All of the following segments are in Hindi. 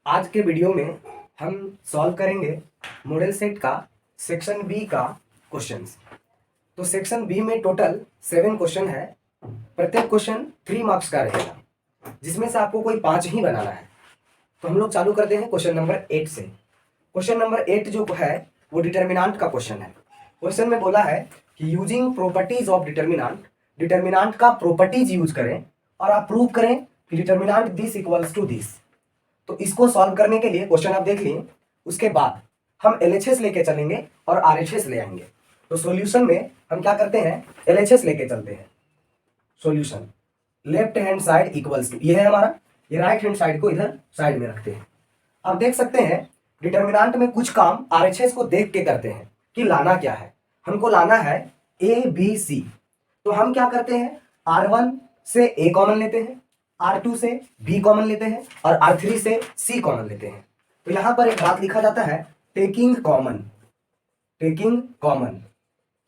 आज के वीडियो में हम सॉल्व करेंगे मॉडल सेट का सेक्शन बी का क्वेश्चंस। तो सेक्शन बी में टोटल 7 क्वेश्चन है। प्रत्येक क्वेश्चन 3 मार्क्स का रहेगा, जिसमें से आपको कोई 5 ही बनाना है। तो हम लोग चालू करते हैं क्वेश्चन नंबर 8 से। क्वेश्चन नंबर 8 जो है वो डिटर्मिनेंट का क्वेश्चन है। क्वेश्चन में बोला है कि using properties of determinant, determinant का प्रॉपर्टीज यूज करें और आप प्रूव करें कि determinant this equals to this. तो इसको सॉल्व करने के लिए क्वेश्चन आप देख लिए, उसके बाद हम एलएचएस लेके चलेंगे और आरएचएस ले आएंगे। तो सॉल्यूशन में हम क्या करते हैं, एलएचएस लेके चलते हैं। Solution left hand side equals to, ये है हमारा, ये राइट हैंड साइड को इधर साइड में रखते हैं। आप देख सकते हैं डिटर्मिनेंट में कुछ काम आरएचएस को देख के करते हैं कि लाना क्या है। हमको लाना है ए बी सी। तो हम क्या करते हैं, R1 से ए कॉमन लेते हैं, R2 से B कॉमन लेते हैं और R3 से C कॉमन लेते हैं। तो यहां पर एक बात लिखा जाता है टेकिंग कॉमन। टेकिंग कॉमन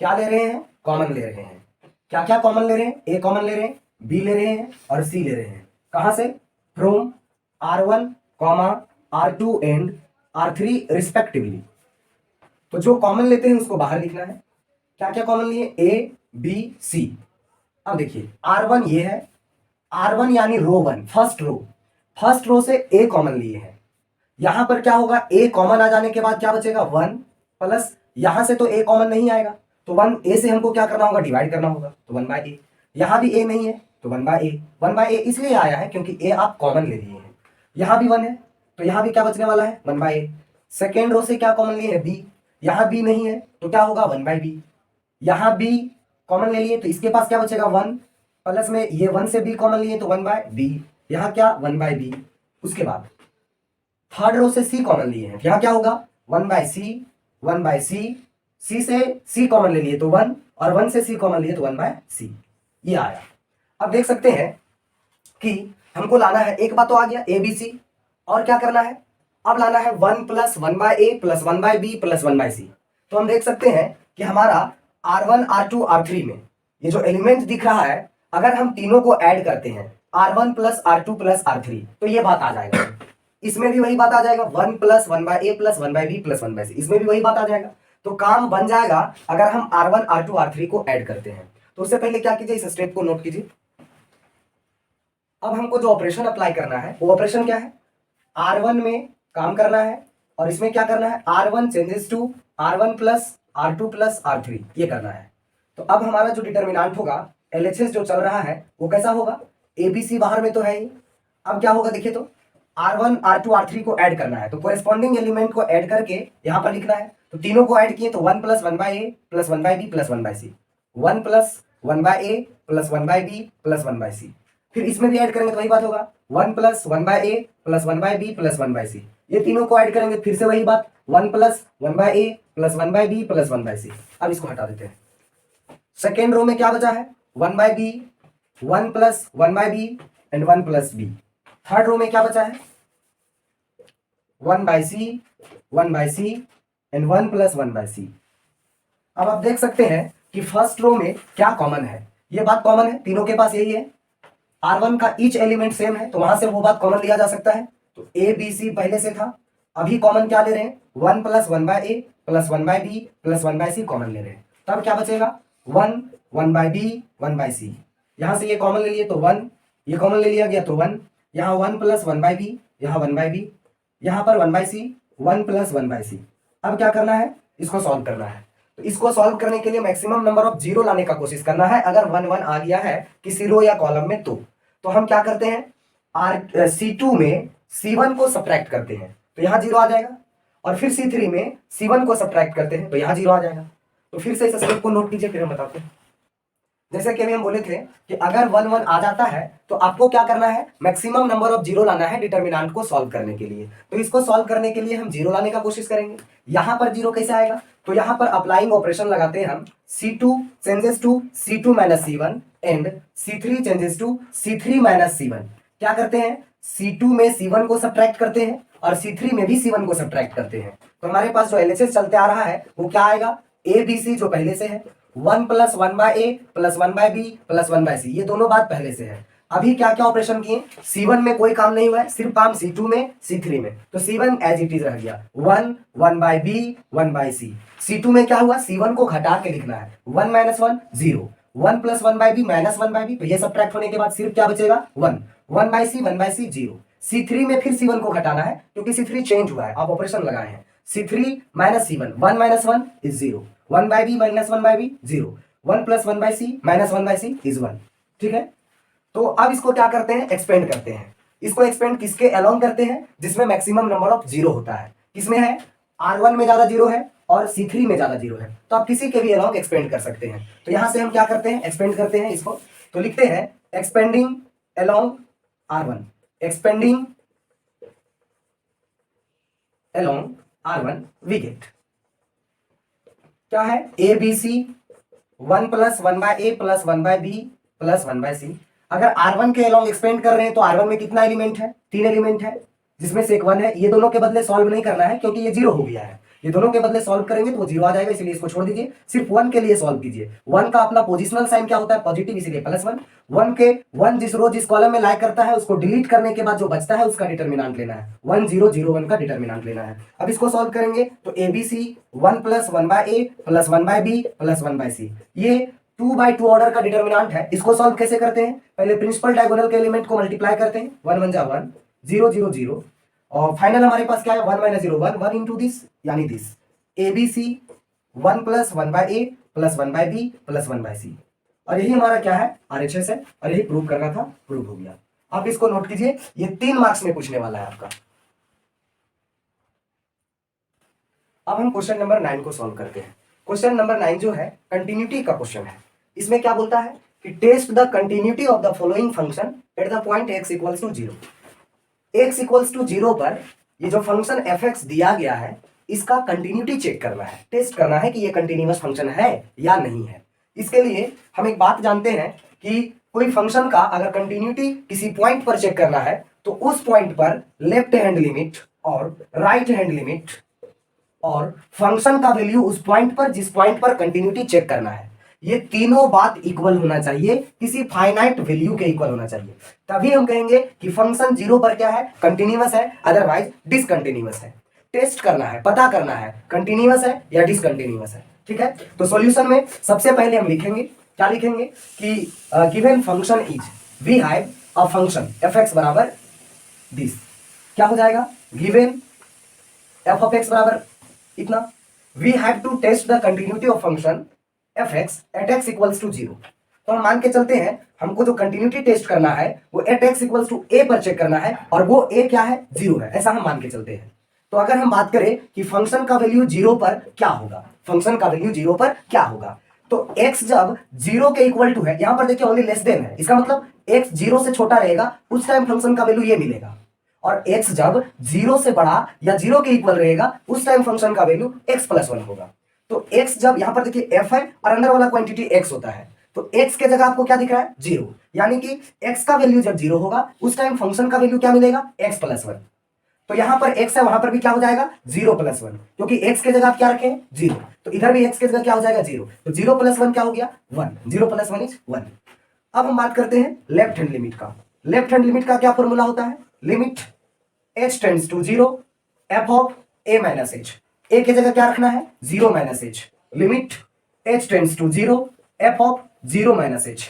क्या ले रहे हैं, कॉमन ले रहे हैं। क्या क्या कॉमन ले रहे हैं, A कॉमन ले रहे हैं, B ले रहे हैं और C ले रहे हैं। कहां से, from R1, R2 and R3 respectively. तो जो कॉमन लेते हैं उसको बाहर लिखना है। क्या क्या कॉमन लिए, A B C। अब देखिए R1 ये है, R1 यानी रो 1, फर्स्ट रो से A कॉमन लिए हैं। यहां पर क्या होगा, A कॉमन आ जाने के बाद क्या बचेगा 1 प्लस, यहां से तो A कॉमन नहीं आएगा तो 1 A से हमको क्या करना होगा, डिवाइड करना होगा, तो 1/A। यहां भी A नहीं है तो 1/A। 1/A इसलिए आया है क्योंकि A आप कॉमन ले लिए हैं। यहां भी 1 है तो यहां भी क्या बचने वाला है, 1/A। सेकेंड रो से क्या कॉमन लिए है, B। यहां B नहीं है तो क्या होगा, 1/B। यहां B कॉमन ले लिए तो इसके पास क्या बचेगा, 1 प्लस में ये 1 से B कॉमन लिए तो 1/B। यहां क्या, 1/B। उसके बाद थर्ड रो से C कॉमन लिए हैं, यहां क्या होगा, 1/C, 1/C। C से C कॉमन ले लिए तो 1 और 1 से C कॉमन लिए तो 1/C। ये आया। अब देख सकते हैं कि हमको लाना है, एक बात तो आ गया ABC, और क्या करना है, अब लाना है 1 plus 1/A plus 1/B plus 1/C। तो हम देख सकते हैं कि हमारा R1 R2 R3 में ये जो एलिमेंट दिख रहा है, अगर हम तीनों को ऐड करते हैं R1 plus R2 plus R3 तो ये बात आ जाएगा। इसमें भी वही बात आ जाएगा, 1 plus 1/A plus 1/B plus 1/C, इसमें भी वही बात आ जाएगा। तो काम बन जाएगा अगर हम R1 R2 R3 को ऐड करते हैं। तो उससे पहले क्या कीजिए, इस स्टेप को नोट कीजिए। अब हमको जो ऑपरेशन अप्लाई करना है वो ऑपरेशन क्या है, R1 में काम करना है और इसमें क्या करना है, R1 changes to R1 plus R2 plus R3, ये करना है। तो अब हमारा जो डिटर्मिनेंट होगा, एलएचएस जो चल रहा है वो कैसा होगा, ABC बाहर में तो है ही। अब क्या होगा देखिए, तो R1 R2 R3 को ऐड करना है तो कोरेस्पॉन्डिंग एलिमेंट को ऐड करके यहां पर लिखना है। तो तीनों को ऐड किए तो 1 plus 1/A plus 1/B plus 1/C, 1 plus 1/A plus 1/B plus 1/C। फिर इसमें भी ऐड करेंगे तो वही बात होगा, 1 plus 1/A plus 1/B plus 1/C। ये तीनों को ऐड करेंगे फिर से वही बात, 1 plus 1/A plus 1/B plus 1/C। अब इसको हटा देते हैं। सेकेंड रो में क्या बचा है, 1/B, 1 plus 1/B and 1 plus B। Third row में क्या बचा है, 1/C, 1/C and 1 plus 1/C। अब आप देख सकते हैं कि फर्स्ट रो में क्या कॉमन है, ये बात कॉमन है, तीनों के पास यही है। R1 का ईच एलिमेंट सेम है तो वहां से वो बात कॉमन लिया जा सकता है। तो ABC पहले से था, अभी कॉमन क्या ले रहे हैं, 1 plus 1/A plus 1/B plus 1/C common ले रहे हैं। तब क्या बचेगा, 1, 1/B 1/C। यहां से ये कॉमन ले लिए तो 1, ये कॉमन ले लिया गया तो 1, यहाँ 1 प्लस 1/B, यहाँ 1/B, यहाँ पर 1/C, 1 प्लस 1/C। अब क्या करना है, इसको सॉल्व करना है। तो इसको सॉल्व करने के लिए मैक्सिमम नंबर ऑफ जीरो लाने का कोशिश करना है। अगर 1 1 आ गया है किसी रो या कॉलम में तो हम क्या करते हैं, C2 में C1 को सब्ट्रैक्ट करते हैं तो यहाँ 0 आ जाएगा, और फिर C3 में C1 को सब्ट्रैक्ट करते हैं तो यहाँ 0 आ जाएगा। तो फिर से इस स्टेप को नोट कीजिए, फिर हम बताते हैं। जैसे कि अभी हम बोले थे कि अगर 1 1 आ जाता है तो आपको क्या करना है, मैक्सिमम नंबर ऑफ जीरो लाना है डिटर्मिनेंट को सॉल्व करने के लिए। तो इसको सॉल्व करने के लिए हम जीरो लाने का कोशिश करेंगे। यहां पर जीरो कैसे आएगा, तो यहां पर अप्लाइंग ऑपरेशन लगाते हैं हम, C2 changes to C2 minus C1 and C3 changes to C3 minus C1। क्या करते हैं, C2 में C1 को सब्ट्रैक्ट करते हैं और C3 में भी C1 को सब्ट्रैक्ट करते हैं। तो हमारे पास जो एलएचएस चलते आ रहा है वो क्या आएगा, ABC जो पहले से है, 1 plus 1/A plus 1/B plus 1/C, ये दोनों बात पहले से है। अभी क्या क्या ऑपरेशन किए, C1 में कोई काम नहीं हुआ है, सिर्फ काम C2 में, C3 में, तो C1 एज इट इज रह गया 1, 1/b 1/c। C2 में क्या हुआ, C1 को घटा के लिखना है, 1 - 1 0, 1 + 1/b - 1/b, तो ये सब्ट्रैक्ट होने के बाद सिर्फ क्या बचेगा 1, 1/c 1/c 0। C3 में फिर C1 को घटाना है क्योंकि C3 चेंज हुआ है, आप ऑपरेशन लगाए हैं, C3 - C1, 1 - 1 is 0, 1/b - 1/b 0, 1 + 1/c - 1/c is 1। ठीक है, तो अब इसको क्या करते हैं, एक्सपेंड करते हैं। इसको एक्सपेंड किसके अलोंग करते हैं, जिसमें मैक्सिमम नंबर ऑफ जीरो होता है। किसमें है, R1 में ज्यादा जीरो है और C3 में ज्यादा जीरो है, तो आप किसी के भी अलोंग एक्सपेंड कर सकते हैं। तो यहां से हम क्या करते हैं, एक्सपेंड करते हैं इसको, तो लिखते हैं expanding along R1, expanding along R1 we get क्या है, ABC 1 + 1/a + 1/b + 1/c। अगर R1 के अलोंग एक्सपेंड कर रहे हैं तो R1 में कितना एलिमेंट है, 3 एलिमेंट है, जिसमें से एक 1 है। ये दोनों के बदले सॉल्व नहीं करना है क्योंकि ये 0 हो गया है, ये दोनों के बदले सॉल्व करेंगे तो वो 0 आ जाएगा, इसलिए इसको छोड़ दीजिए, सिर्फ 1 के लिए सॉल्व कीजिए। 1 का अपना पोजिशनल साइन क्या होता है, पॉजिटिव, इसीलिए +1। 1 के 1 जिस रो जिस कॉलम में लाई करता है उसको डिलीट करने के बाद जो बचता है उसका डिटर्मिनेंट लेना है, 1 0 0 1 का डिटर्मिनेंट लेना है। अब इसको सॉल्व करेंगे तो ABC 1 + 1/a + 1/b + 1/c, ये 2/2 ऑर्डर का डिटर्मिनेंट है। इसको सॉल्व कैसे करते हैं, पहले प्रिंसिपल डायगोनल के एलिमेंट को मल्टीप्लाई करते हैं, 1 1 जा 1 0 0 0, और फाइनल हमारे पास क्या है, 1 - 0 1 1 इंटू दिस यानी this, ABC 1 + 1/a + 1/b + 1/c, और यही हमारा क्या है, RHS है, और यही प्रूव करना था, प्रूव हो गया। आप इसको नोट कीजिए, ये 3 मार्क्स में पूछने वाला है आपका। अब हम क्वेश्चन नंबर 9 को सॉल्व करते हैं। क्वेश्चन नंबर 9 जो है कंटिन्यूटी का क्वेश्चन है। इसमें क्या बोलता है कि test the continuity of the following function at the point x = 0। x = 0 पर ये जो फंक्शन f(x) दिया गया है इसका कंटिन्यूटी चेक करना है, टेस्ट करना है कि ये कंटिन्यूअस फंक्शन है या नहीं है। इसके लिए हम एक बात जानते हैं कि कोई फंक्शन का अगर कंटिन्यूटी किसी पॉइंट पर चेक करना है तो उस पॉइंट पर लेफ्ट हैंड लिमिट और राइट हैंड लिमिट और फंक्शन का वैल्यू उस पॉइंट पर जिस पॉइंट पर कंटिन्यूटी चेक करना है, ये तीनों बात इक्वल होना चाहिए, किसी फाइनाइट वैल्यू के इक्वल होना चाहिए, तभी हम कहेंगे कि फंक्शन 0 पर क्या है, कंटिन्यूअस है, अदरवाइज डिसकंटिन्यूअस है। टेस्ट करना है, पता करना है कंटिन्यूअस है या डिसकंटिन्यूअस है। ठीक है, तो सॉल्यूशन में सबसे पहले हम लिखेंगे, क्या लिखेंगे कि given function is, we have a function f(x) बराबर दिस, क्या हो जाएगा, गिवन f(x) बराबर इतना, we have to test the continuity of function f(x) at x = 0। तो हम मान के चलते हैं हमको जो कंटिन्यूटी टेस्ट करना है वो एट x = a पर चेक करना है, और वो a क्या है, 0 है, ऐसा हम मान के चलते हैं। तो अगर हम बात करें कि फंक्शन का वैल्यू 0 पर क्या होगा, फंक्शन का वैल्यू 0 पर क्या होगा, तो x जब 0 के इक्वल टू है, यहां पर देखिए ओनली लेस देन है, इसका मतलब x 0 से छोटा रहेगा, उस टाइम फंक्शन का वैल्यू ये मिलेगा, और x जब 0 से बड़ा या 0 के इक्वल रहेगा उस टाइम फंक्शन का वैल्यू x + 1 होगा। तो x जब यहां पर देखिए f है और अंदर वाला क्वांटिटी x होता है, तो x के जगह आपको क्या दिख रहा है, 0, यानी कि x का वैल्यू जब 0 होगा उस टाइम फंक्शन का वैल्यू क्या मिलेगा, x + 1। तो यहां पर x है, वहां पर भी क्या हो जाएगा, 0 + 1, क्योंकि x के जगह आप क्या रखें, 0, तो इधर भी x के जगह क्या हो जाएगा, 0, तो 0 + 1 क्या हो गया, 1, 0 + 1 इज 1। अब हम बात करते हैं लेफ्ट हैंड लिमिट का। लेफ्ट हैंड लिमिट का क्या फॉर्मूला होता है, limit h tends to 0 f of a - h, a के जगह क्या रखना है, 0 - h, limit h tends to 0 f of 0 - h।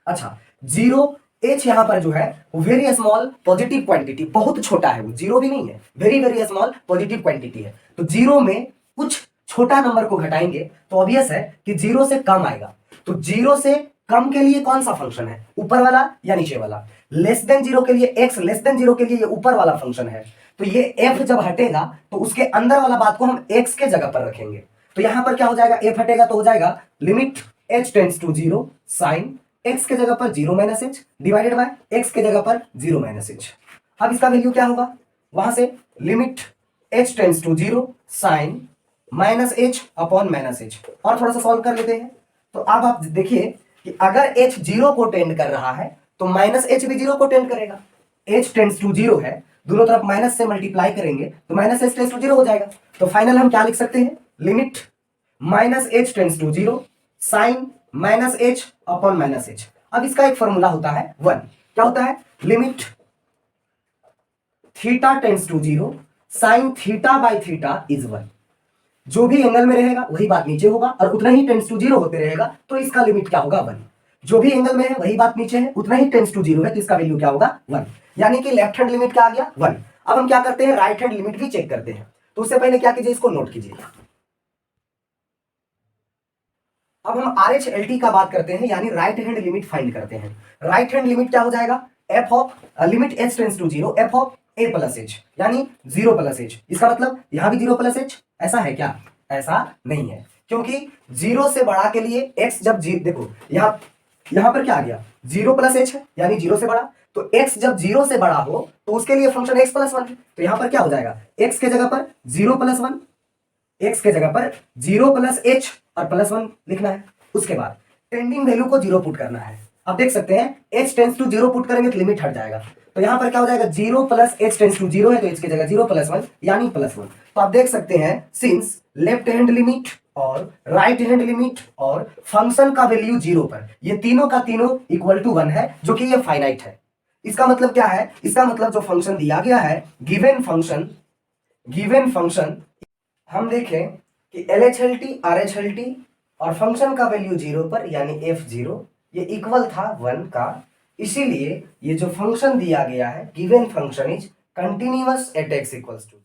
अच्छा, 0 h यहां पर जो है वो वेरी स्मॉल पॉजिटिव क्वांटिटी, बहुत छोटा है, वो 0 भी नहीं है, very very small positive quantity है, तो 0 में कुछ छोटा नंबर को घटाएंगे तो ऑब्वियस है कि 0 से कम आएगा। तो 0 से कम के लिए कौन सा फंक्शन है, ऊपर वाला या नीचे वाला, लेस देन 0 के लिए x, लेस देन 0 के लिए ये ऊपर वाला फंक्शन है, तो ये f जब हटेगा तो उसके अंदर वाला बात को हम x के जगह पर रखेंगे, तो यहां पर क्या हो जाएगा, f हटेगा तो हो जाएगा limit h tends to 0 sine x के जगह पर 0 - h डिवाइडेड बाय x के जगह पर 0 - h। अब इसका वैल्यू क्या होगा, वहां से limit h tends to 0 sine -h upon -h, और थोड़ा सा सॉल्व कर लेते हैं। तो अब आप देखिए कि अगर h 0 को टेंड कर रहा है तो -h भी 0 को टेंड करेगा, h टेंड्स टू 0 है, दोनों तरफ माइनस से मल्टीप्लाई करेंगे तो -h टेंड्स टू 0 हो जाएगा, तो फाइनल हम क्या लिख सकते हैं, limit -h tends to 0 sine -h upon -h। अब इसका एक फॉर्मूला होता है 1, क्या होता है, limit theta tends to 0 sine theta by theta is 1। जो भी एंगल में रहेगा वही बात नीचे होगा और उतना ही टेंड्स टू 0 होते रहेगा, तो इसका लिमिट क्या होगा 1। जो भी एंगल में है वही बात नीचे है, उतना ही टेंड्स टू 0 है, तो इसका वैल्यू क्या होगा 1। यानी कि लेफ्ट हैंड लिमिट क्या आ गया 1। अब हम क्या करते हैं, राइट हैंड लिमिट भी चेक करते हैं। तो उससे पहले क्या कीजिए, इसको नोट कीजिए। अब हम RHLT का बात करते हैं, यानी राइट हैंड लिमिट फाइंड करते हैं। राइट हैंड लिमिट क्या हो जाएगा, F of limit h tends to 0 F of a plus h, यानी 0 प्लस h। इसका मतलब यहां भी 0 प्लस h, ऐसा है क्या, ऐसा नहीं है, क्योंकि 0 से बड़ा के लिए x जब देखो यहां पर क्या आ गया, 0 प्लस h है, यानी 0 से बड़ा। तो x जब 0 से बड़ा हो तो उसके लिए फंक्शन x प्लस 1 है। तो यहां पर क्या हो जाएगा, x के जगह पर 0 प्लस 1, x के जगह पर 0 प्लस h और प्लस 1 लिखना है। उसके बाद टेंडिंग वैल्यू को 0 पुट करना है। अब देख सकते हैं h टेंड्स टू 0 पुट करेंगे तो लिमिट हट जाएगा। तो यहां पर क्या हो जाएगा, 0 प्लस h टेंड्स टू 0 है, तो h की जगह 0 प्लस 1 यानी प्लस 1। तो आप देख सकते हैं सिंस लेफ्ट हैंड लिमिट और राइट हैंड लिमिट और फंक्शन का वैल्यू 0 पर, ये तीनों का तीनों इक्वल टू 1 है, जो कि ये फाइनाइट है। इसका मतलब क्या है, इसका मतलब जो फंक्शन दिया गया है गिवन फंक्शन हम देखें कि LHLT RHLT और फंक्शन का वैल्यू 0 पर यानी f0 ये इक्वल था 1 का, इसीलिए ये जो फंक्शन दिया गया है given function is continuous at x equals to